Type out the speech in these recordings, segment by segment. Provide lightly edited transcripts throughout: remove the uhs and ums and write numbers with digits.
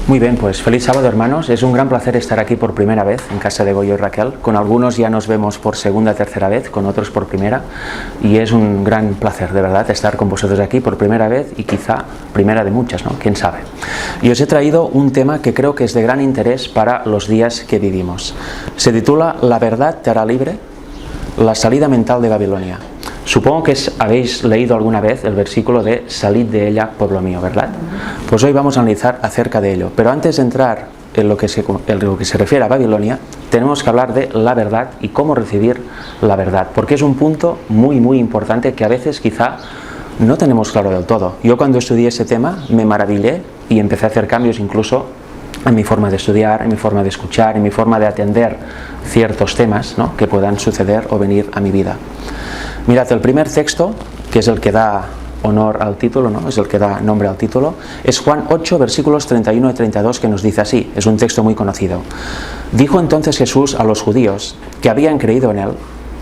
Muy bien, pues feliz sábado, hermanos. Es un gran placer estar aquí por primera vez en casa de Goyo y Raquel. Con algunos ya nos vemos por segunda, tercera vez, con otros por primera. Y es un gran placer, de verdad, estar con vosotros aquí por primera vez y quizá primera de muchas, ¿no? ¿Quién sabe? Y os he traído un tema que creo que es de gran interés para los días que vivimos. Se titula La verdad te hará libre, la salida mental de Babilonia. Supongo que habéis leído alguna vez el versículo de salid de ella, pueblo mío, ¿verdad? Pues hoy vamos a analizar acerca de ello. Pero antes de entrar en lo que se refiere a Babilonia, tenemos que hablar de la verdad y cómo recibir la verdad, porque es un punto muy importante que a veces quizá no tenemos claro del todo. Yo cuando estudié ese tema me maravillé y empecé a hacer cambios incluso en mi forma de estudiar, en mi forma de escuchar, en mi forma de atender ciertos temas, ¿no?, que puedan suceder o venir a mi vida. Mirad, el primer texto, que es el que da honor al título, ¿no?, es el que da nombre al título, es Juan 8, versículos 31 y 32, que nos dice así, es un texto muy conocido. Dijo entonces Jesús a los judíos que habían creído en él: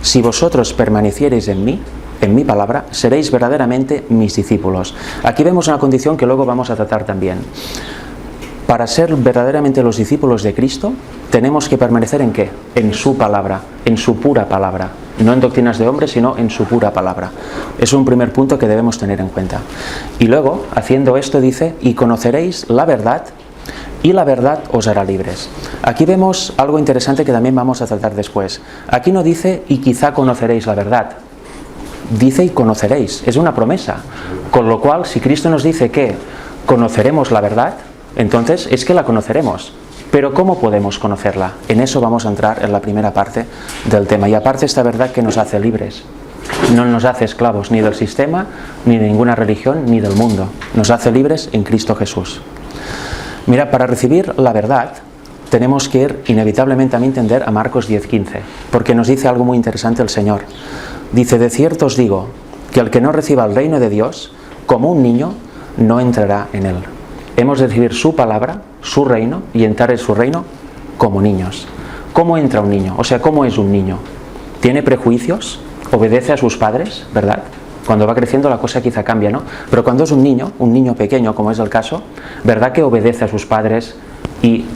si vosotros permaneciereis en mí, en mi palabra, seréis verdaderamente mis discípulos. Aquí vemos una condición que luego vamos a tratar también. Para ser verdaderamente los discípulos de Cristo, tenemos que permanecer ¿en qué? En su palabra, en su pura palabra. No en doctrinas de hombres, sino en su pura palabra. Es un primer punto que debemos tener en cuenta. Y luego, haciendo esto, dice, y conoceréis la verdad, y la verdad os hará libres. Aquí vemos algo interesante que también vamos a tratar después. Aquí no dice, y quizá conoceréis la verdad. Dice, y conoceréis. Es una promesa. Con lo cual, si Cristo nos dice que conoceremos la verdad, entonces es que la conoceremos. Pero ¿cómo podemos conocerla? En eso vamos a entrar en la primera parte del tema. Y aparte, esta verdad que nos hace libres. No nos hace esclavos ni del sistema, ni de ninguna religión, ni del mundo. Nos hace libres en Cristo Jesús. Mira, para recibir la verdad tenemos que ir inevitablemente a mi entender a Marcos 10:15, porque nos dice algo muy interesante el Señor. Dice, de cierto os digo, que el que no reciba el reino de Dios, como un niño, no entrará en él. Hemos de recibir su palabra, su reino, y entrar en su reino como niños. ¿Cómo entra un niño? O sea, ¿cómo es un niño? ¿Tiene prejuicios? ¿Obedece a sus padres? ¿Verdad? Cuando va creciendo la cosa quizá cambia, ¿no? Pero cuando es un niño pequeño, como es el caso, ¿verdad que obedece a sus padres y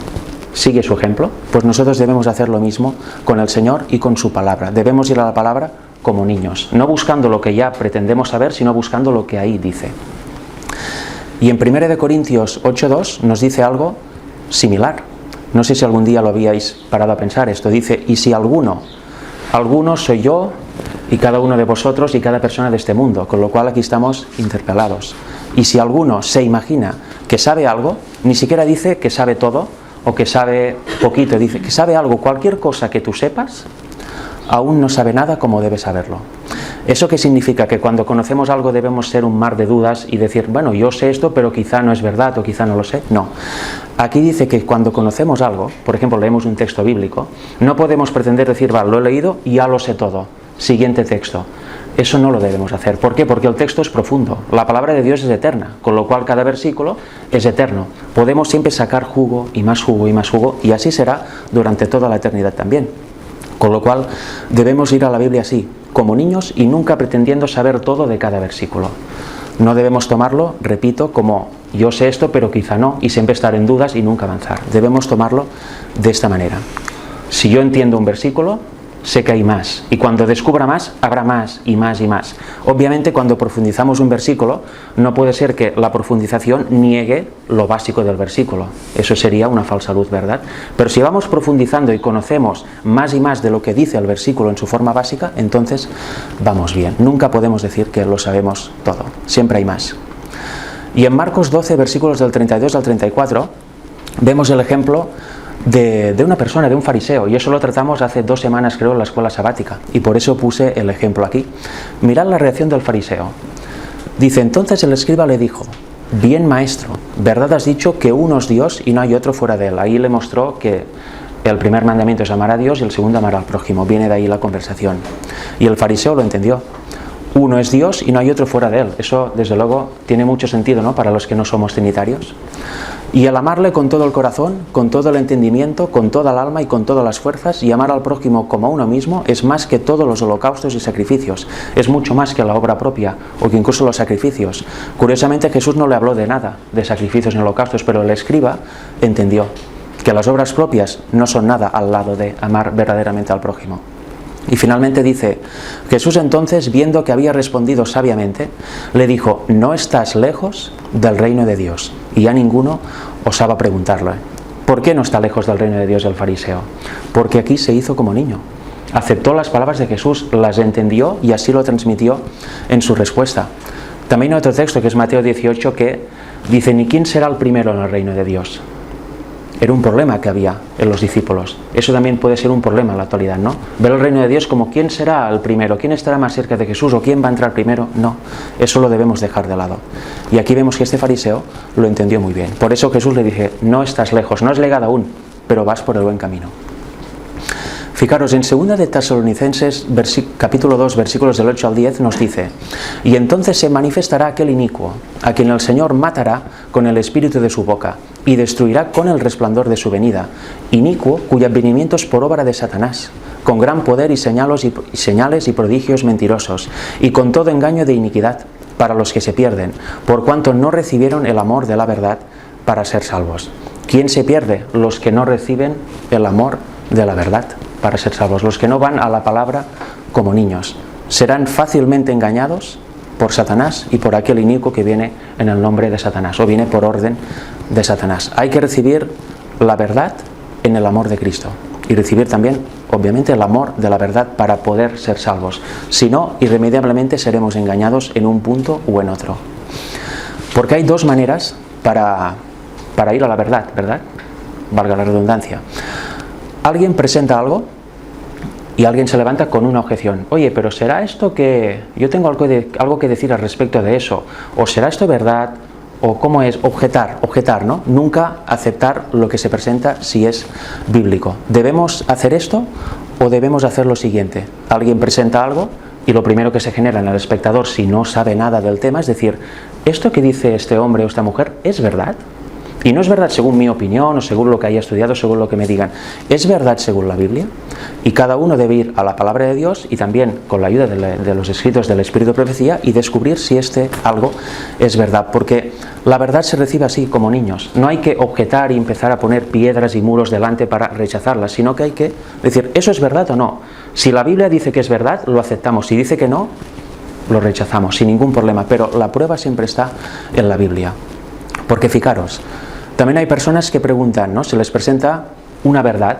sigue su ejemplo? Pues nosotros debemos hacer lo mismo con el Señor y con su palabra. Debemos ir a la palabra como niños, no buscando lo que ya pretendemos saber, sino buscando lo que ahí dice. Y en 1 Corintios 8:2 nos dice algo similar. No sé si algún día lo habíais parado a pensar esto. Dice, y si alguno soy yo y cada uno de vosotros y cada persona de este mundo, con lo cual aquí estamos interpelados. Y si alguno se imagina que sabe algo, ni siquiera dice que sabe todo o que sabe poquito, dice que sabe algo, cualquier cosa que tú sepas, aún no sabe nada como debe saberlo. ¿Eso qué significa? Que cuando conocemos algo debemos ser un mar de dudas y decir, bueno, yo sé esto, pero quizá no es verdad o quizá no lo sé. No. Aquí dice que cuando conocemos algo, por ejemplo, leemos un texto bíblico, no podemos pretender decir, vale, lo he leído y ya lo sé todo. Siguiente texto. Eso no lo debemos hacer. ¿Por qué? Porque el texto es profundo. La palabra de Dios es eterna, con lo cual cada versículo es eterno. Podemos siempre sacar jugo y más jugo y más jugo, y así será durante toda la eternidad también. Con lo cual debemos ir a la Biblia así, como niños, y nunca pretendiendo saber todo de cada versículo. No debemos tomarlo, repito, como yo sé esto pero quizá no, y siempre estar en dudas y nunca avanzar. Debemos tomarlo de esta manera. Si yo entiendo un versículo, sé que hay más, y cuando descubra más, habrá más y más y más. Obviamente, cuando profundizamos un versículo, no puede ser que la profundización niegue lo básico del versículo. Eso sería una falsa luz, ¿verdad? Pero si vamos profundizando y conocemos más y más de lo que dice el versículo en su forma básica, entonces vamos bien. Nunca podemos decir que lo sabemos todo. Siempre hay más. Y en Marcos 12, versículos del 32 al 34, vemos el ejemplo de una persona, de un fariseo, y eso lo tratamos hace 2 semanas, creo, en la escuela sabática, y por eso puse el ejemplo aquí. Mirad la reacción del fariseo. Dice, entonces el escriba le dijo, bien maestro, verdad has dicho que uno es Dios y no hay otro fuera de él. Ahí le mostró que el primer mandamiento es amar a Dios y el segundo amar al prójimo. Viene de ahí la conversación. Y el fariseo lo entendió. Uno es Dios y no hay otro fuera de él. Eso, desde luego, tiene mucho sentido, ¿no?, para los que no somos trinitarios. Y el amarle con todo el corazón, con todo el entendimiento, con toda el alma y con todas las fuerzas, y amar al prójimo como a uno mismo, es más que todos los holocaustos y sacrificios. Es mucho más que la obra propia, o que incluso los sacrificios. Curiosamente, Jesús no le habló de nada, de sacrificios ni holocaustos, pero el escriba entendió que las obras propias no son nada al lado de amar verdaderamente al prójimo. Y finalmente dice, Jesús entonces, viendo que había respondido sabiamente, le dijo, no estás lejos del reino de Dios. Y ya ninguno osaba preguntarle, ¿por qué no está lejos del reino de Dios el fariseo? Porque aquí se hizo como niño. Aceptó las palabras de Jesús, las entendió y así lo transmitió en su respuesta. También hay otro texto que es Mateo 18 que dice, ¿ni quién será el primero en el reino de Dios? Era un problema que había en los discípulos. Eso también puede ser un problema en la actualidad, ¿no? Ver el reino de Dios como quién será el primero, quién estará más cerca de Jesús o quién va a entrar primero. No, eso lo debemos dejar de lado. Y aquí vemos que este fariseo lo entendió muy bien. Por eso Jesús le dice, no estás lejos, no es llegado aún, pero vas por el buen camino. Fijaros, en 2 de Tesalonicenses, capítulo 2, versículos del 8 al 10, nos dice, y entonces se manifestará aquel inicuo, a quien el Señor matará con el espíritu de su boca, y destruirá con el resplandor de su venida, inicuo cuyo advenimiento es por obra de Satanás, con gran poder y señales y prodigios mentirosos, y con todo engaño de iniquidad, para los que se pierden, por cuanto no recibieron el amor de la verdad para ser salvos. ¿Quién se pierde? Los que no reciben el amor de la verdad para ser salvos, los que no van a la palabra como niños. Serán fácilmente engañados por Satanás y por aquel inicuo que viene en el nombre de Satanás, o viene por orden de Satanás. Hay que recibir la verdad en el amor de Cristo y recibir también, obviamente, el amor de la verdad para poder ser salvos. Si no, irremediablemente seremos engañados en un punto u en otro. Porque hay dos maneras para ir a la verdad, ¿verdad? Valga la redundancia. Alguien presenta algo y alguien se levanta con una objeción. Oye, pero ¿será esto que yo tengo algo que decir al respecto de eso? ¿O será esto verdad? ¿O cómo es? Objetar, ¿no? Nunca aceptar lo que se presenta si es bíblico. ¿Debemos hacer esto o debemos hacer lo siguiente? Alguien presenta algo y lo primero que se genera en el espectador, si no sabe nada del tema, es decir, ¿esto que dice este hombre o esta mujer es verdad? Y no es verdad según mi opinión o según lo que haya estudiado, según lo que me digan. Es verdad según la Biblia. Y cada uno debe ir a la palabra de Dios y también con la ayuda de los escritos del Espíritu de Profecía y descubrir si algo es verdad. Porque la verdad se recibe así, como niños. No hay que objetar y empezar a poner piedras y muros delante para rechazarla, sino que hay que decir, ¿eso es verdad o no? Si la Biblia dice que es verdad, lo aceptamos. Si dice que no, lo rechazamos sin ningún problema. Pero la prueba siempre está en la Biblia. Porque fijaros, también hay personas que preguntan, ¿no? Se les presenta una verdad,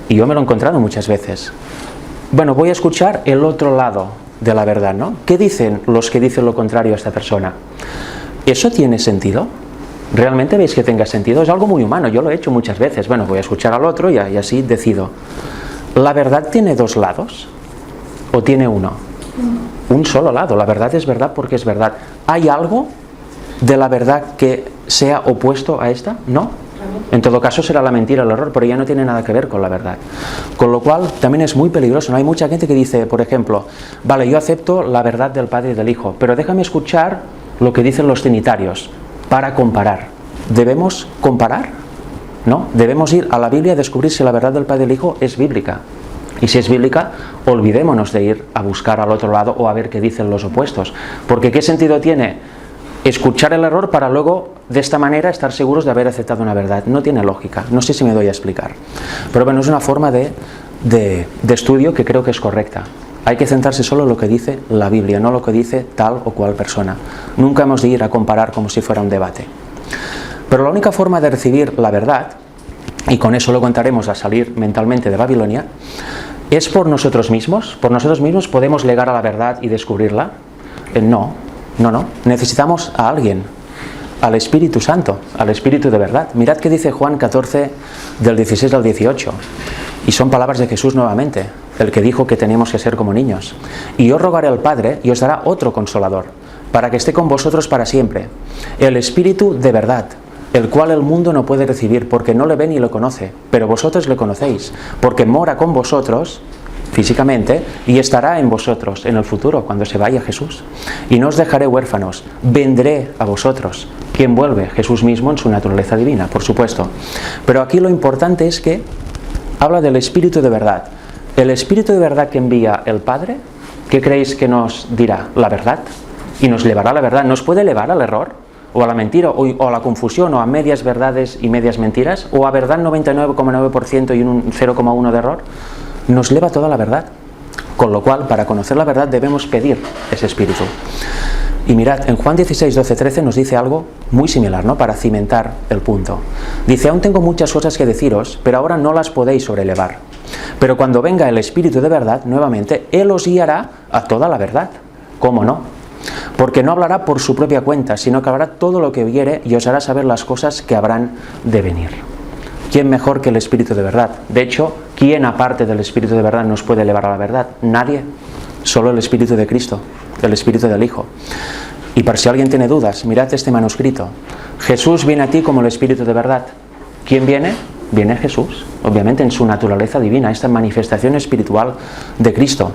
y yo me lo he encontrado muchas veces. Bueno, voy a escuchar el otro lado de la verdad, ¿no? ¿Qué dicen los que dicen lo contrario a esta persona? ¿Eso tiene sentido? ¿Realmente veis que tenga sentido? Es algo muy humano, yo lo he hecho muchas veces. Bueno, voy a escuchar al otro y así decido. ¿La verdad tiene dos lados? ¿O tiene uno? Un solo lado. La verdad es verdad porque es verdad. ¿Hay algo de la verdad que sea opuesto a esta? No. En todo caso será la mentira, el error, pero ya no tiene nada que ver con la verdad. Con lo cual también es muy peligroso, ¿no? Hay mucha gente que dice, por ejemplo, vale, yo acepto la verdad del Padre y del Hijo, pero déjame escuchar lo que dicen los trinitarios para comparar. ¿Debemos comparar? No, debemos ir a la Biblia a descubrir si la verdad del Padre y del Hijo es bíblica. Y si es bíblica, olvidémonos de ir a buscar al otro lado o a ver qué dicen los opuestos. Porque ¿qué sentido tiene escuchar el error para luego, de esta manera, estar seguros de haber aceptado una verdad? No tiene lógica. No sé si me doy a explicar. Pero bueno, es una forma de estudio que creo que es correcta. Hay que centrarse solo en lo que dice la Biblia, no lo que dice tal o cual persona. Nunca hemos de ir a comparar como si fuera un debate. Pero la única forma de recibir la verdad, y con eso lo contaremos a salir mentalmente de Babilonia, es por nosotros mismos. ¿Por nosotros mismos podemos llegar a la verdad y descubrirla? No. Necesitamos a alguien, al Espíritu Santo, al Espíritu de verdad. Mirad qué dice Juan 14, del 16 al 18. Y son palabras de Jesús nuevamente, el que dijo que tenemos que ser como niños. Y yo rogaré al Padre y os dará otro Consolador, para que esté con vosotros para siempre. El Espíritu de verdad, el cual el mundo no puede recibir, porque no le ve ni lo conoce. Pero vosotros le conocéis, porque mora con vosotros físicamente y estará en vosotros en el futuro cuando se vaya Jesús. Y no os dejaré huérfanos, vendré a vosotros. ¿Quién vuelve? Jesús mismo en su naturaleza divina, por supuesto. Pero aquí lo importante es que habla del Espíritu de verdad. El Espíritu de verdad que envía el Padre, ¿qué creéis que nos dirá? La verdad. Y nos llevará a la verdad. ¿Nos puede llevar al error? ¿O a la mentira? ¿O a la confusión? ¿O a medias verdades y medias mentiras? ¿O a verdad 99,9% y un 0,1% de error? Nos lleva toda la verdad. Con lo cual, para conocer la verdad debemos pedir ese Espíritu. Y mirad, en Juan 16, 12, 13 nos dice algo muy similar, ¿no? Para cimentar el punto. Dice: aún tengo muchas cosas que deciros, pero ahora no las podéis sobrellevar. Pero cuando venga el Espíritu de verdad, nuevamente, Él os guiará a toda la verdad. ¿Cómo no? Porque no hablará por su propia cuenta, sino que hablará todo lo que oyere y os hará saber las cosas que habrán de venir. ¿Quién mejor que el Espíritu de verdad? De hecho, ¿quién aparte del Espíritu de verdad nos puede llevar a la verdad? Nadie. Solo el Espíritu de Cristo, el Espíritu del Hijo. Y por si alguien tiene dudas, mirad este manuscrito. Jesús viene a ti como el Espíritu de verdad. ¿Quién viene? Viene Jesús, obviamente en su naturaleza divina, esta manifestación espiritual de Cristo.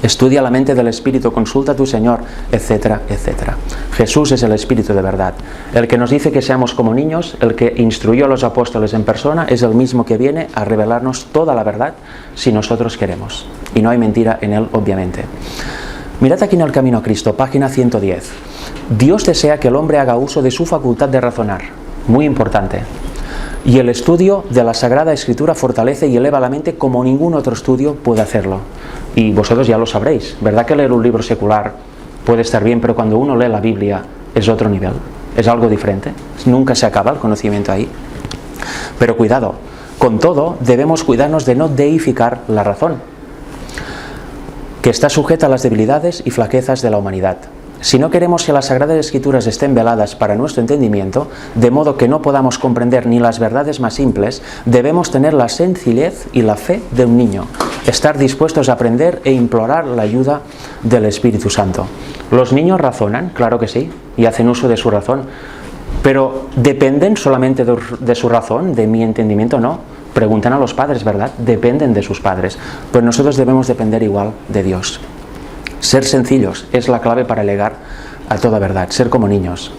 Estudia la mente del Espíritu, consulta a tu Señor, etcétera, etcétera. Jesús es el Espíritu de verdad. El que nos dice que seamos como niños, el que instruyó a los apóstoles en persona, es el mismo que viene a revelarnos toda la verdad si nosotros queremos. Y no hay mentira en él, obviamente. Mirad aquí en el Camino a Cristo, página 110. Dios desea que el hombre haga uso de su facultad de razonar. Muy importante. Y el estudio de la Sagrada Escritura fortalece y eleva la mente como ningún otro estudio puede hacerlo. Y vosotros ya lo sabréis, ¿verdad que leer un libro secular puede estar bien, pero cuando uno lee la Biblia es otro nivel? Es algo diferente. Nunca se acaba el conocimiento ahí. Pero cuidado, con todo debemos cuidarnos de no deificar la razón, que está sujeta a las debilidades y flaquezas de la humanidad. Si no queremos que las Sagradas Escrituras estén veladas para nuestro entendimiento, de modo que no podamos comprender ni las verdades más simples, debemos tener la sencillez y la fe de un niño, estar dispuestos a aprender e implorar la ayuda del Espíritu Santo. ¿Los niños razonan? Claro que sí, y hacen uso de su razón, pero ¿dependen solamente de su razón, de mi entendimiento? No. Preguntan a los padres, ¿verdad? Dependen de sus padres, pues nosotros debemos depender igual de Dios. Ser sencillos es la clave para llegar a toda verdad, ser como niños.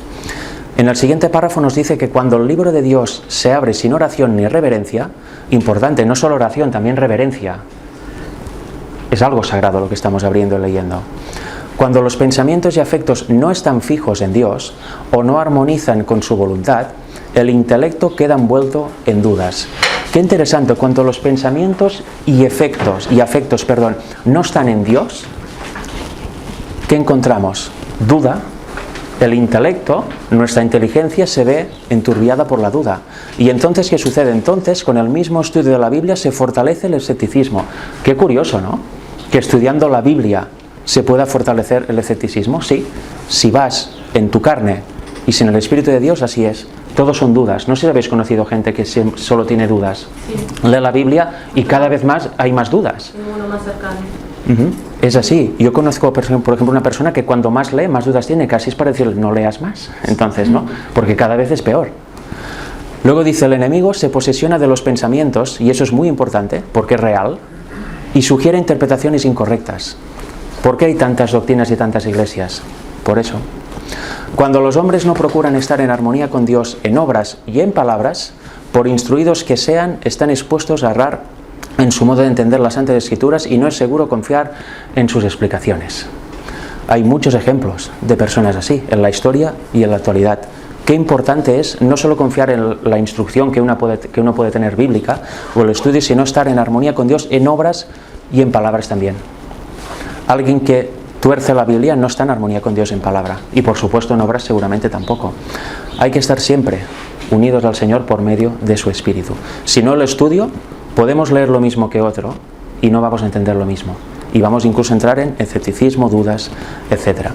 En el siguiente párrafo nos dice que cuando el libro de Dios se abre sin oración ni reverencia, importante, no solo oración, también reverencia, es algo sagrado lo que estamos abriendo y leyendo. Cuando los pensamientos y afectos no están fijos en Dios o no armonizan con su voluntad, el intelecto queda envuelto en dudas. Qué interesante, cuando los pensamientos y afectos, no están en Dios, ¿qué encontramos? Duda. El intelecto, nuestra inteligencia se ve enturbiada por la duda. ¿Y entonces qué sucede? Entonces, con el mismo estudio de la Biblia se fortalece el escepticismo. Qué curioso, ¿no? Que estudiando la Biblia se pueda fortalecer el escepticismo. Sí, si vas en tu carne y sin el Espíritu de Dios, así es. Todos son dudas. No sé si habéis conocido gente que solo tiene dudas. Sí. Lee la Biblia y cada vez más hay más dudas. Uno más cercano. Es así. Yo conozco, por ejemplo, una persona que cuando más lee, más dudas tiene. Casi es para decirle, no leas más. Entonces, ¿no? Porque cada vez es peor. Luego dice, el enemigo se posesiona de los pensamientos, y eso es muy importante, porque es real, y sugiere interpretaciones incorrectas. ¿Por qué hay tantas doctrinas y tantas iglesias? Por eso. Cuando los hombres no procuran estar en armonía con Dios en obras y en palabras, por instruidos que sean, están expuestos a errar en su modo de entender las Santas Escrituras y no es seguro confiar en sus explicaciones. Hay muchos ejemplos de personas así, en la historia y en la actualidad. Qué importante es no solo confiar en la instrucción que uno puede tener bíblica o el estudio, sino estar en armonía con Dios en obras y en palabras también. Alguien que tuerce la Biblia no está en armonía con Dios en palabra, y por supuesto en obras seguramente tampoco. Hay que estar siempre unidos al Señor por medio de su Espíritu. Si no, el estudio, podemos leer lo mismo que otro y no vamos a entender lo mismo. Y vamos incluso a entrar en escepticismo, dudas, etc.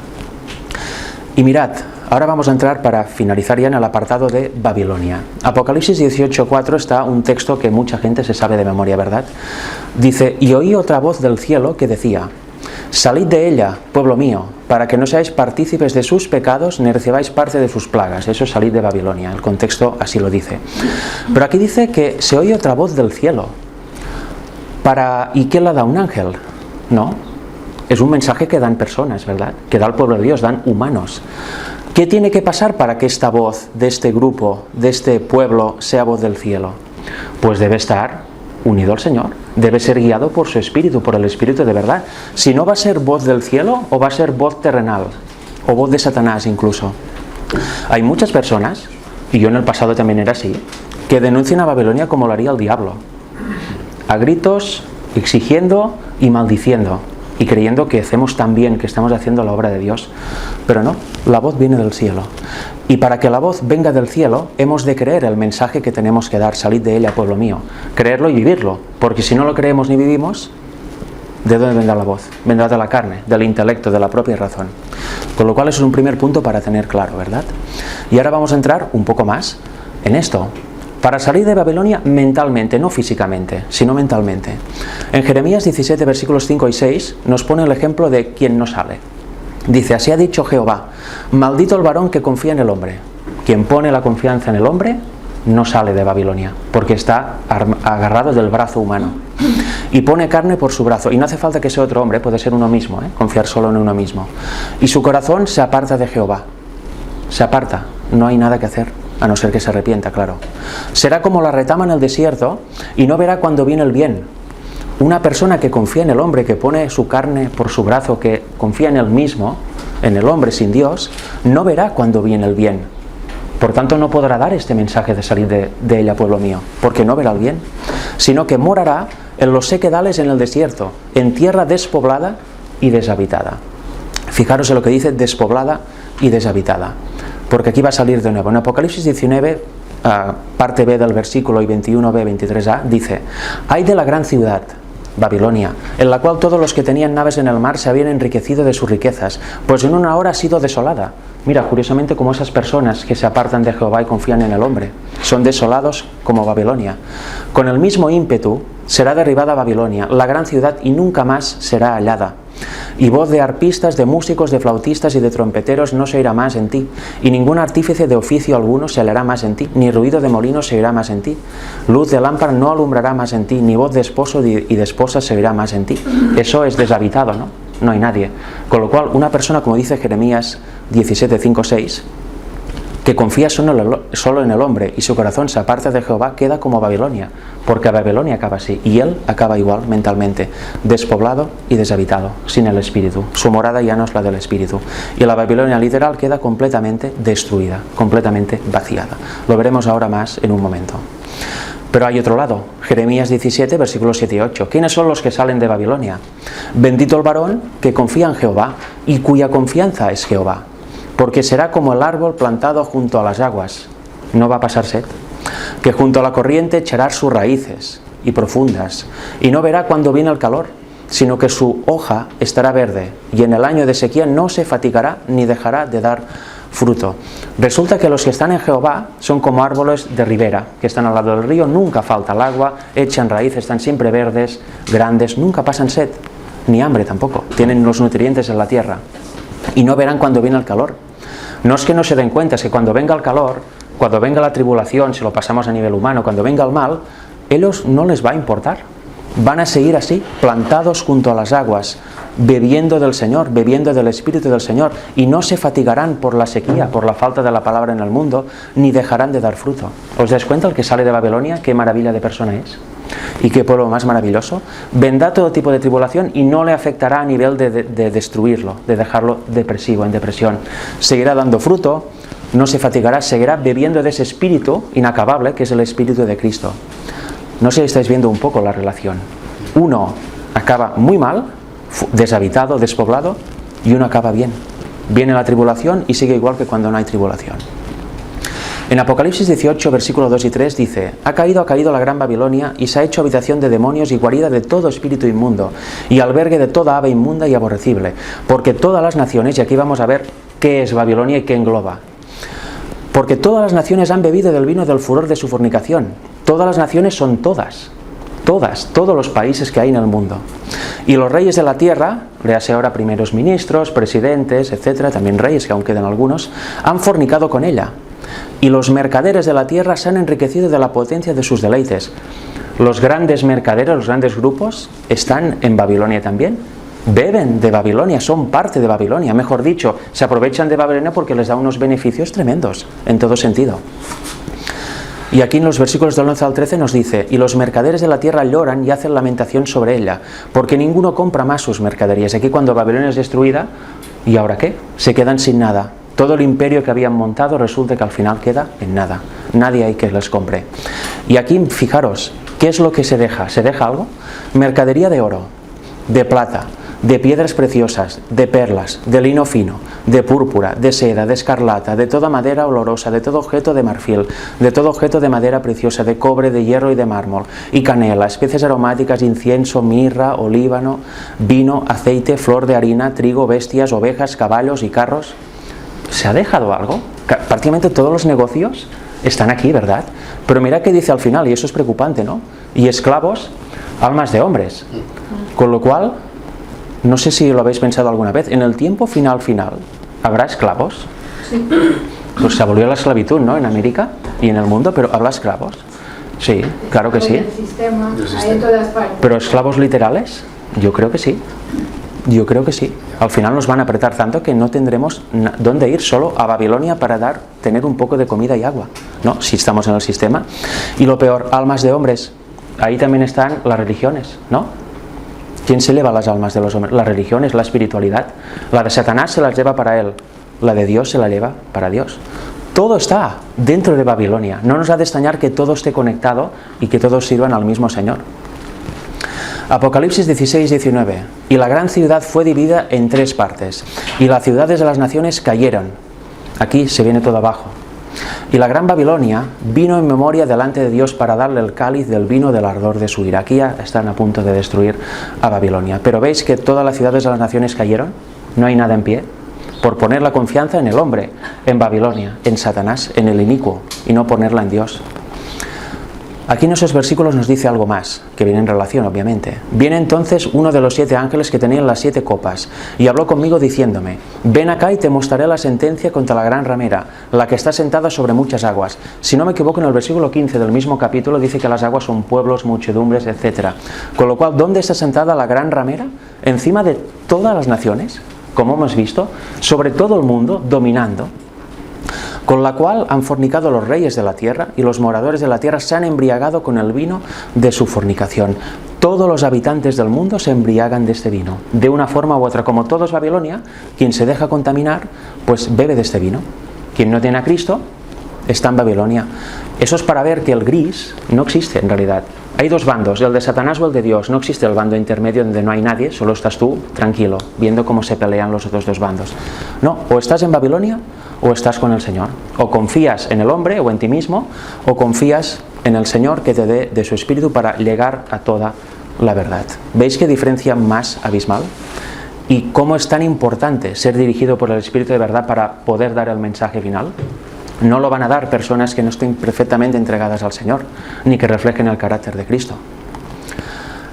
Y mirad, ahora vamos a entrar para finalizar ya en el apartado de Babilonia. Apocalipsis 18:4 está un texto que mucha gente se sabe de memoria, ¿verdad? Dice, y oí otra voz del cielo que decía, salid de ella, pueblo mío, para que no seáis partícipes de sus pecados ni recibáis parte de sus plagas. Eso es salir de Babilonia, el contexto así lo dice. Pero aquí dice que se oye otra voz del cielo. ¿Y qué la da un ángel? No, es un mensaje que dan personas, ¿verdad? Que da el pueblo de Dios, dan humanos. ¿Qué tiene que pasar para que esta voz de este grupo, de este pueblo, sea voz del cielo? Pues debe estar unido al Señor, debe ser guiado por su Espíritu, por el Espíritu de verdad. Si no, va a ser voz del cielo o va a ser voz terrenal, o voz de Satanás incluso. Hay muchas personas, y yo en el pasado también era así, que denuncian a Babilonia como lo haría el diablo, a gritos, exigiendo y maldiciendo, y creyendo que hacemos tan bien, que estamos haciendo la obra de Dios. Pero no, la voz viene del cielo. Y para que la voz venga del cielo, hemos de creer el mensaje que tenemos que dar. Salid de ella, pueblo mío. Creerlo y vivirlo, porque si no lo creemos ni vivimos, ¿de dónde vendrá la voz? Vendrá de la carne, del intelecto, de la propia razón. Con lo cual eso es un primer punto para tener claro, ¿verdad? Y ahora vamos a entrar un poco más en esto. Para salir de Babilonia mentalmente, no físicamente, sino mentalmente. En Jeremías 17, versículos 5 y 6, nos pone el ejemplo de quien no sale. Dice, así ha dicho Jehová, maldito el varón que confía en el hombre. Quien pone la confianza en el hombre, no sale de Babilonia, porque está agarrado del brazo humano. Y pone carne por su brazo, y no hace falta que sea otro hombre, puede ser uno mismo, confiar solo en uno mismo. Y su corazón se aparta de Jehová. Se aparta, no hay nada que hacer. A no ser que se arrepienta, claro. Será como la retama en el desierto y no verá cuando viene el bien. Una persona que confía en el hombre, que pone su carne por su brazo, que confía en él mismo, en el hombre sin Dios, no verá cuando viene el bien. Por tanto, no podrá dar este mensaje de salir de ella, pueblo mío, porque no verá el bien, sino que morará en los sequedales en el desierto, en tierra despoblada y deshabitada. Fijaros en lo que dice despoblada y deshabitada. Porque aquí va a salir de nuevo. En Apocalipsis 19, parte B del versículo y 21b, 23a, dice, hay de la gran ciudad, Babilonia, en la cual todos los que tenían naves en el mar se habían enriquecido de sus riquezas, pues en una hora ha sido desolada. Mira, curiosamente, como esas personas que se apartan de Jehová y confían en el hombre, son desolados como Babilonia. Con el mismo ímpetu será derribada Babilonia, la gran ciudad, y nunca más será hallada. Y voz de arpistas, de músicos, de flautistas y de trompeteros no se oirá más en ti, y ningún artífice de oficio alguno se hallará más en ti, ni ruido de molinos se oirá más en ti, luz de lámpara no alumbrará más en ti, ni voz de esposo y de esposa se oirá más en ti. Eso es deshabitado, ¿no? No hay nadie. Con lo cual, una persona, como dice Jeremías 17, 5, 6, que confía solo en el hombre y su corazón se aparta de Jehová, queda como Babilonia, porque Babilonia acaba así, y él acaba igual mentalmente, despoblado y deshabitado, sin el Espíritu. Su morada ya no es la del Espíritu, y la Babilonia literal queda completamente destruida, completamente vaciada. Lo veremos ahora más en un momento. Pero hay otro lado, Jeremías 17, versículos 7 y 8. ¿Quiénes son los que salen de Babilonia? Bendito el varón que confía en Jehová y cuya confianza es Jehová, porque será como el árbol plantado junto a las aguas, no va a pasar sed, que junto a la corriente echará sus raíces y profundas, y no verá cuando viene el calor, sino que su hoja estará verde, y en el año de sequía no se fatigará ni dejará de dar fruto. Resulta que los que están en Jehová son como árboles de ribera, que están al lado del río, nunca falta el agua, echan raíces, están siempre verdes, grandes, nunca pasan sed, ni hambre tampoco, tienen los nutrientes en la tierra. Y no verán cuando viene el calor. No es que no se den cuenta, es que cuando venga el calor, cuando venga la tribulación, si lo pasamos a nivel humano, cuando venga el mal, ellos no les va a importar. Van a seguir así, plantados junto a las aguas, bebiendo del Señor, bebiendo del Espíritu del Señor, y no se fatigarán por la sequía, por la falta de la palabra en el mundo, ni dejarán de dar fruto. ¿Os dais cuenta el que sale de Babilonia? ¿Qué maravilla de persona es? ¿Y qué pueblo más maravilloso? Vendrá todo tipo de tribulación y no le afectará a nivel de destruirlo, de dejarlo depresivo, en depresión. Seguirá dando fruto, no se fatigará, seguirá bebiendo de ese espíritu inacabable que es el Espíritu de Cristo. No sé si estáis viendo un poco la relación. Uno acaba muy mal, deshabitado, despoblado, y uno acaba bien. Viene la tribulación y sigue igual que cuando no hay tribulación. En Apocalipsis 18, versículos 2 y 3 dice: ha caído la gran Babilonia y se ha hecho habitación de demonios y guarida de todo espíritu inmundo y albergue de toda ave inmunda y aborrecible, porque todas las naciones, y aquí vamos a ver qué es Babilonia y qué engloba, porque todas las naciones han bebido del vino del furor de su fornicación. Todas las naciones son todos los países que hay en el mundo. Y los reyes de la tierra, léase ahora primeros ministros, presidentes, etcétera, también reyes, que aún quedan algunos, han fornicado con ella. Y los mercaderes de la tierra se han enriquecido de la potencia de sus deleites. Los grandes mercaderes, los grandes grupos, están en Babilonia también. beben de Babilonia, son parte de Babilonia, mejor dicho, se aprovechan de Babilonia porque les da unos beneficios tremendos, en todo sentido. Y aquí en los versículos del 11 al 13 nos dice: y los mercaderes de la tierra lloran y hacen lamentación sobre ella, porque ninguno compra más sus mercaderías. Aquí cuando Babilonia es destruida, ¿y ahora qué? Se quedan sin nada. Todo el imperio que habían montado resulta que al final queda en nada. Nadie hay que les compre. Y aquí, fijaros, ¿qué es lo que se deja? ¿Se deja algo? Mercadería de oro, de plata, de piedras preciosas, de perlas, de lino fino, de púrpura, de seda, de escarlata, de toda madera olorosa, de todo objeto de marfil, de todo objeto de madera preciosa, de cobre, de hierro y de mármol, y canela, especies aromáticas, incienso, mirra, olíbano, vino, aceite, flor de harina, trigo, bestias, ovejas, caballos y carros. ¿Se ha dejado algo? Prácticamente todos los negocios están aquí, ¿verdad? Pero mira qué dice al final, y eso es preocupante, ¿no? Y esclavos, almas de hombres. Con lo cual, no sé si lo habéis pensado alguna vez, en el tiempo final, ¿habrá esclavos? Sí. Pues se abolió la esclavitud, ¿no? En América y en el mundo, pero ¿habrá esclavos? Sí, claro que sí. El sistema hay en todas partes. ¿Pero esclavos literales? Yo creo que sí. Yo creo que sí. Al final nos van a apretar tanto que no tendremos dónde ir, solo a Babilonia para tener un poco de comida y agua, ¿no? Si estamos en el sistema. Y lo peor, almas de hombres. Ahí también están las religiones, ¿no? ¿Quién se lleva las almas de los hombres? Las religiones, la espiritualidad. La de Satanás se las lleva para él, la de Dios se la lleva para Dios. Todo está dentro de Babilonia. No nos ha de extrañar que todo esté conectado y que todos sirvan al mismo Señor. Apocalipsis 16-19. Y la gran ciudad fue dividida en 3 partes, y las ciudades de las naciones cayeron. Aquí se viene todo abajo. Y la gran Babilonia vino en memoria delante de Dios para darle el cáliz del vino del ardor de su ira. Aquí ya están a punto de destruir a Babilonia. Pero ¿veis que todas las ciudades de las naciones cayeron? No hay nada en pie. Por poner la confianza en el hombre, en Babilonia, en Satanás, en el inicuo, y no ponerla en Dios. Aquí en esos versículos nos dice algo más, que viene en relación, obviamente. Viene entonces uno de los 7 ángeles que tenían las 7 copas, y habló conmigo diciéndome: ven acá y te mostraré la sentencia contra la gran ramera, la que está sentada sobre muchas aguas. Si no me equivoco, en el versículo 15 del mismo capítulo dice que las aguas son pueblos, muchedumbres, etc. Con lo cual, ¿dónde está sentada la gran ramera? Encima de todas las naciones, como hemos visto, sobre todo el mundo, dominando. Con la cual han fornicado los reyes de la tierra, y los moradores de la tierra se han embriagado con el vino de su fornicación. Todos los habitantes del mundo se embriagan de este vino, de una forma u otra. Como todo es Babilonia, quien se deja contaminar, pues bebe de este vino. Quien no tiene a Cristo, está en Babilonia. Eso es para ver que el gris no existe en realidad. Hay 2 bandos, el de Satanás o el de Dios. No existe el bando intermedio donde no hay nadie, solo estás tú, tranquilo, viendo cómo se pelean los otros 2 bandos. No, o estás en Babilonia o estás con el Señor. O confías en el hombre o en ti mismo, o confías en el Señor que te dé de su espíritu para llegar a toda la verdad. ¿Veis qué diferencia más abismal? Y cómo es tan importante ser dirigido por el Espíritu de verdad para poder dar el mensaje final. No lo van a dar personas que no estén perfectamente entregadas al Señor, ni que reflejen el carácter de Cristo.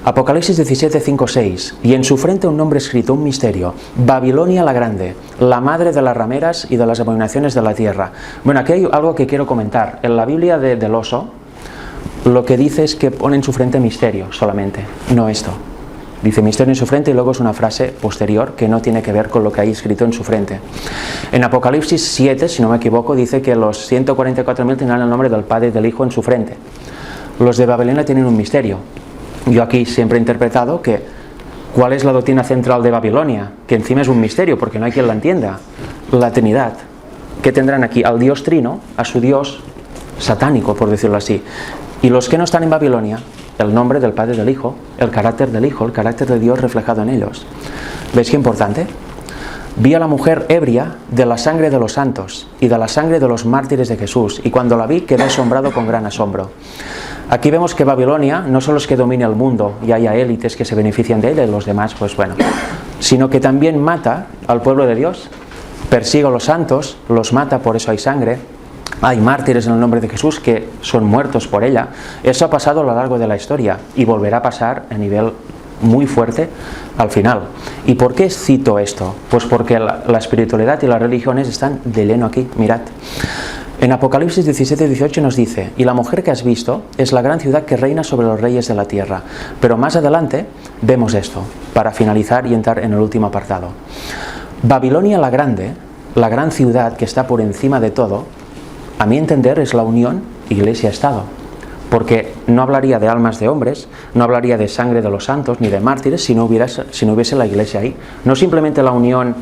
Apocalipsis 17, 5, 6. Y en su frente un nombre escrito, un misterio: Babilonia la grande, la madre de las rameras y de las abominaciones de la tierra. Bueno, aquí hay algo que quiero comentar. En la Biblia del oso, lo que dice es que pone en su frente misterio solamente, no esto. Dice misterio en su frente y luego es una frase posterior que no tiene que ver con lo que hay escrito en su frente. En Apocalipsis 7, si no me equivoco, dice que los 144.000 tendrán el nombre del Padre y del Hijo en su frente. Los de Babilonia tienen un misterio. Yo aquí siempre he interpretado que ¿cuál es la doctrina central de Babilonia? Que encima es un misterio porque no hay quien la entienda. La Trinidad. ¿Qué tendrán aquí? Al Dios Trino, a su Dios satánico, por decirlo así. Y los que no están en Babilonia, el nombre del Padre y del Hijo, el carácter del Hijo, el carácter de Dios reflejado en ellos. ¿Veis qué importante? Vi a la mujer ebria de la sangre de los santos y de la sangre de los mártires de Jesús, y cuando la vi quedé asombrado con gran asombro. Aquí vemos que Babilonia no solo es que domine el mundo y haya élites que se benefician de ella y los demás, pues bueno, sino que también mata al pueblo de Dios, persigue a los santos, los mata, por eso hay sangre. Hay mártires en el nombre de Jesús que son muertos por ella. Eso ha pasado a lo largo de la historia y volverá a pasar a nivel muy fuerte al final. ¿Y por qué cito esto? Pues porque la espiritualidad y las religiones están de lleno aquí. Mirad, En Apocalipsis 17-18 nos dice: y la mujer que has visto es la gran ciudad que reina sobre los reyes de la tierra. Pero más adelante vemos esto, para finalizar y entrar en el último apartado. Babilonia la grande, la gran ciudad que está por encima de todo, a mi entender es la unión iglesia-estado. Porque no hablaría de almas de hombres, no hablaría de sangre de los santos ni de mártires si no hubiese la iglesia ahí. No simplemente la unión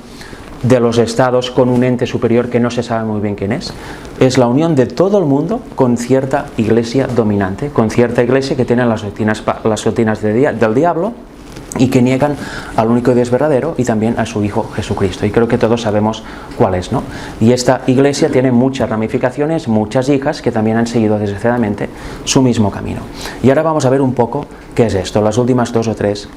de los estados con un ente superior que no se sabe muy bien quién es la unión de todo el mundo con cierta iglesia dominante, con cierta iglesia que tiene las doctrinas del diablo y que niegan al único Dios verdadero y también a su Hijo Jesucristo. Y creo que todos sabemos cuál es, ¿no? Y esta iglesia tiene muchas ramificaciones, muchas hijas que también han seguido desgraciadamente su mismo camino. Y ahora vamos a ver un poco qué es esto, las últimas 2 o 3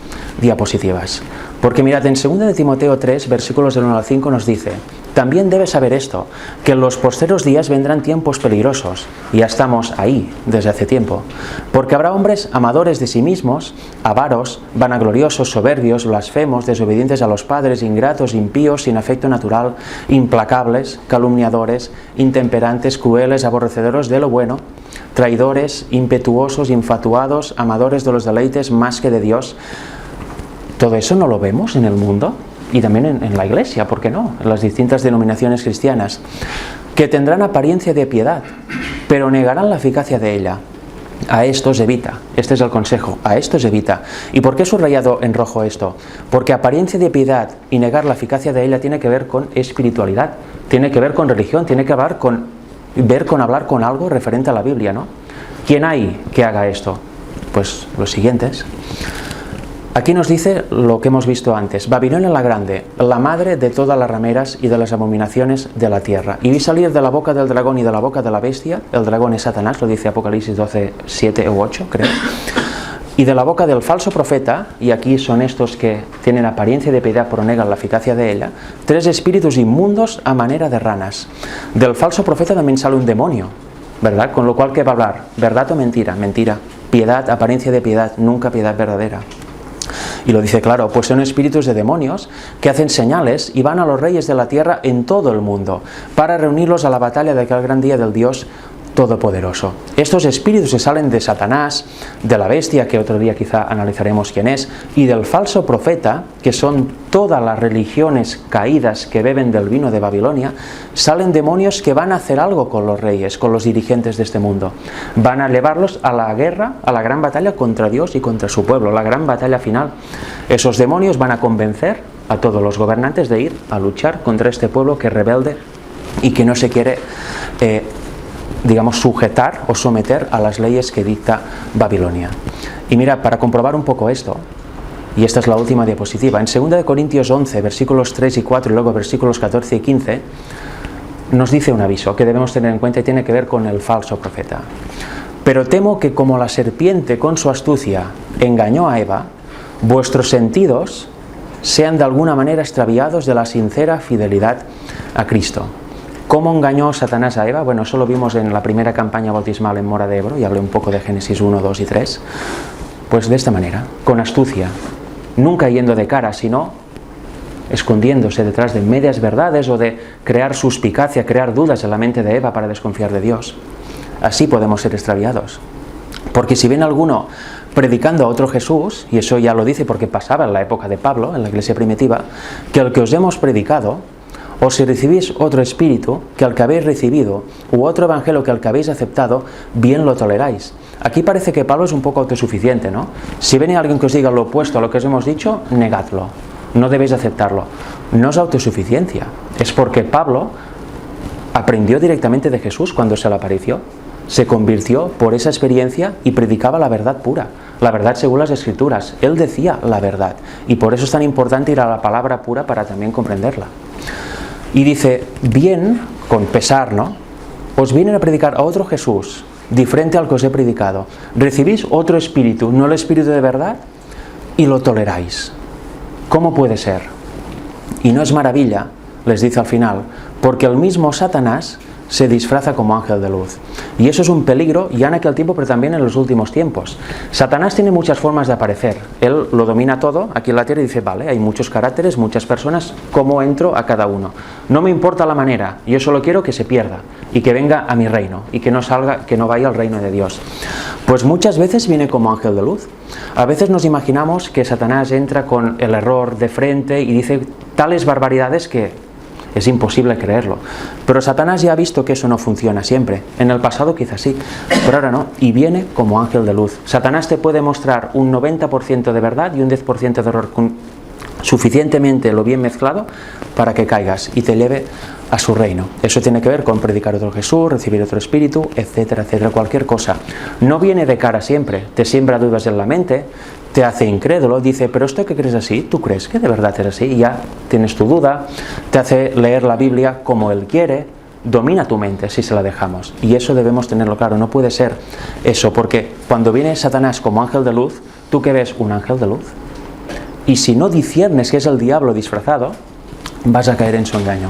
diapositivas. Porque mirad, en 2 de Timoteo 3, versículos del 1 al 5 nos dice: también debes saber esto, que en los postreros días vendrán tiempos peligrosos, y ya estamos ahí desde hace tiempo, porque habrá hombres amadores de sí mismos, avaros, vanagloriosos, soberbios, blasfemos, desobedientes a los padres, ingratos, impíos, sin afecto natural, implacables, calumniadores, intemperantes, crueles, aborrecedores de lo bueno, traidores, impetuosos, infatuados, amadores de los deleites más que de Dios. ¿Todo eso no lo vemos en el mundo? Y también en la iglesia, ¿por qué no? En las distintas denominaciones cristianas, que tendrán apariencia de piedad, pero negarán la eficacia de ella. A estos evita, este es el consejo, a estos evita. ¿Y por qué he subrayado en rojo esto? Porque apariencia de piedad y negar la eficacia de ella tiene que ver con espiritualidad, tiene que ver con religión, tiene que ver con hablar con algo referente a la Biblia, ¿no? ¿Quién hay que haga esto? Pues los siguientes. Aquí nos dice lo que hemos visto antes: Babilonia la grande, la madre de todas las rameras y de las abominaciones de la tierra. Y vi salir de la boca del dragón y de la boca de la bestia, el dragón es Satanás, lo dice Apocalipsis 12, 7 o 8, creo, y de la boca del falso profeta, y aquí son estos que tienen apariencia de piedad pero negan la eficacia de ella, 3 espíritus inmundos a manera de ranas. Del falso profeta también sale un demonio, ¿verdad? Con lo cual, ¿qué va a hablar? ¿Verdad o mentira? Mentira. Piedad, apariencia de piedad, nunca piedad verdadera. Y lo dice claro, pues son espíritus de demonios que hacen señales y van a los reyes de la tierra en todo el mundo para reunirlos a la batalla de aquel gran día del Dios Todopoderoso. Estos espíritus se salen de Satanás, de la bestia, que otro día quizá analizaremos quién es, y del falso profeta, que son todas las religiones caídas que beben del vino de Babilonia. Salen demonios que van a hacer algo con los reyes, con los dirigentes de este mundo. Van a llevarlos a la guerra, a la gran batalla contra Dios y contra su pueblo, la gran batalla final. Esos demonios van a convencer a todos los gobernantes de ir a luchar contra este pueblo que es rebelde y que no se quiere sujetar o someter a las leyes que dicta Babilonia. Y mira, para comprobar un poco esto, y esta es la última diapositiva, en 2 de Corintios 11, versículos 3 y 4, y luego versículos 14 y 15, nos dice un aviso que debemos tener en cuenta y tiene que ver con el falso profeta. Pero temo que como la serpiente con su astucia engañó a Eva, vuestros sentidos sean de alguna manera extraviados de la sincera fidelidad a Cristo. ¿Cómo engañó Satanás a Eva? Bueno, eso lo vimos en la primera campaña bautismal en Mora de Ebro, y hablé un poco de Génesis 1, 2 y 3. Pues de esta manera, con astucia, nunca yendo de cara, sino escondiéndose detrás de medias verdades o de crear suspicacia, crear dudas en la mente de Eva para desconfiar de Dios. Así podemos ser extraviados. Porque si viene alguno predicando a otro Jesús, y eso ya lo dice porque pasaba en la época de Pablo, en la iglesia primitiva, que el que os hemos predicado, o si recibís otro espíritu que al que habéis recibido, u otro evangelio que al que habéis aceptado, bien lo toleráis. Aquí parece que Pablo es un poco autosuficiente, ¿no? Si viene alguien que os diga lo opuesto a lo que os hemos dicho, negadlo, no debéis aceptarlo. No es autosuficiencia, es porque Pablo aprendió directamente de Jesús cuando se le apareció, se convirtió por esa experiencia y predicaba la verdad pura, la verdad según las Escrituras. Él decía la verdad, y por eso es tan importante ir a la palabra pura para también comprenderla. Y dice, bien, con pesar, ¿no? Os vienen a predicar a otro Jesús, diferente al que os he predicado. Recibís otro espíritu, no el espíritu de verdad, y lo toleráis. ¿Cómo puede ser? Y no es maravilla, les dice al final, porque el mismo Satanás se disfraza como ángel de luz. Y eso es un peligro ya en aquel tiempo, pero también en los últimos tiempos. Satanás tiene muchas formas de aparecer. Él lo domina todo aquí en la tierra y dice, vale, hay muchos caracteres, muchas personas, ¿cómo entro a cada uno? No me importa la manera, yo solo quiero que se pierda y que venga a mi reino y que no salga, que no vaya al reino de Dios. Pues muchas veces viene como ángel de luz. A veces nos imaginamos que Satanás entra con el error de frente y dice tales barbaridades que es imposible creerlo. Pero Satanás ya ha visto que eso no funciona siempre. En el pasado quizás sí, pero ahora no. Y viene como ángel de luz. Satanás te puede mostrar un 90% de verdad y un 10% de error, suficientemente lo bien mezclado para que caigas y te lleve a su reino. Eso tiene que ver con predicar otro Jesús, recibir otro espíritu, etcétera, etcétera, cualquier cosa. No viene de cara siempre, te siembra dudas en la mente, te hace incrédulo, dice, pero esto que crees así, ¿tú crees que de verdad es así? Y ya tienes tu duda, te hace leer la Biblia como Él quiere, domina tu mente si se la dejamos. Y eso debemos tenerlo claro, no puede ser eso, porque cuando viene Satanás como ángel de luz, ¿tú qué ves? Un ángel de luz. Y si no disciernes que es el diablo disfrazado, vas a caer en su engaño.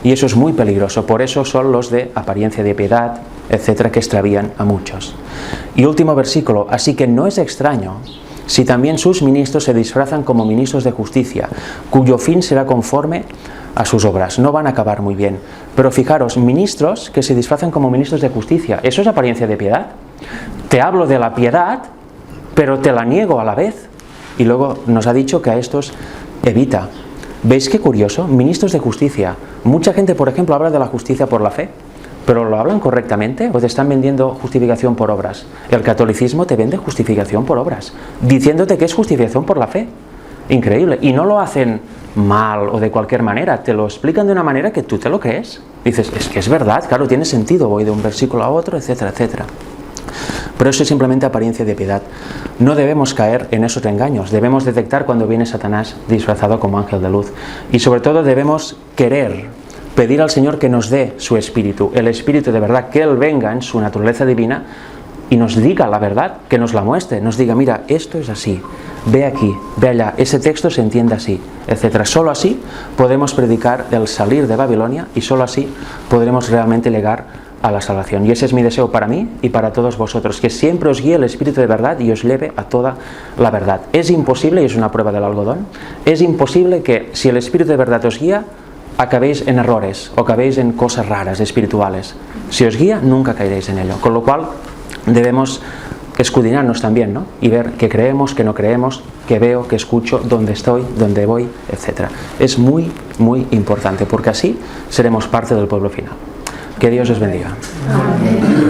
Y eso es muy peligroso, por eso son los de apariencia de piedad, etcétera, que extravían a muchos. Y último versículo, así que no es extraño si también sus ministros se disfrazan como ministros de justicia, cuyo fin será conforme a sus obras. No van a acabar muy bien. Pero fijaros, ministros que se disfrazan como ministros de justicia, ¿eso es apariencia de piedad? Te hablo de la piedad, pero te la niego a la vez. Y luego nos ha dicho que a estos evita. ¿Veis qué curioso? Ministros de justicia. Mucha gente, por ejemplo, habla de la justicia por la fe, pero ¿lo hablan correctamente o te están vendiendo justificación por obras? El catolicismo te vende justificación por obras, diciéndote que es justificación por la fe. Increíble. Y no lo hacen mal o de cualquier manera, te lo explican de una manera que tú te lo crees. Dices, es que es verdad, claro, tiene sentido, voy de un versículo a otro, etcétera, etcétera. Pero eso es simplemente apariencia de piedad. No debemos caer en esos engaños. Debemos detectar cuando viene Satanás disfrazado como ángel de luz. Y sobre todo debemos pedir al Señor que nos dé su espíritu, el espíritu de verdad, que Él venga en su naturaleza divina y nos diga la verdad, que nos la muestre, nos diga, mira, esto es así, ve aquí, ve allá, ese texto se entiende así, etcétera. Solo así podemos predicar el salir de Babilonia y solo así podremos realmente llegar a la salvación. Y ese es mi deseo para mí y para todos vosotros, que siempre os guíe el Espíritu de verdad y os lleve a toda la verdad. Es imposible, y es una prueba del algodón, es imposible que si el Espíritu de verdad os guía, acabéis en errores o acabéis en cosas raras, espirituales. Si os guía, nunca caeréis en ello. Con lo cual, debemos escudriñarnos también, ¿no? Y ver qué creemos, qué no creemos, qué veo, qué escucho, dónde estoy, dónde voy, etc. Es muy, muy importante, porque así seremos parte del pueblo final. Que Dios os bendiga. Amén.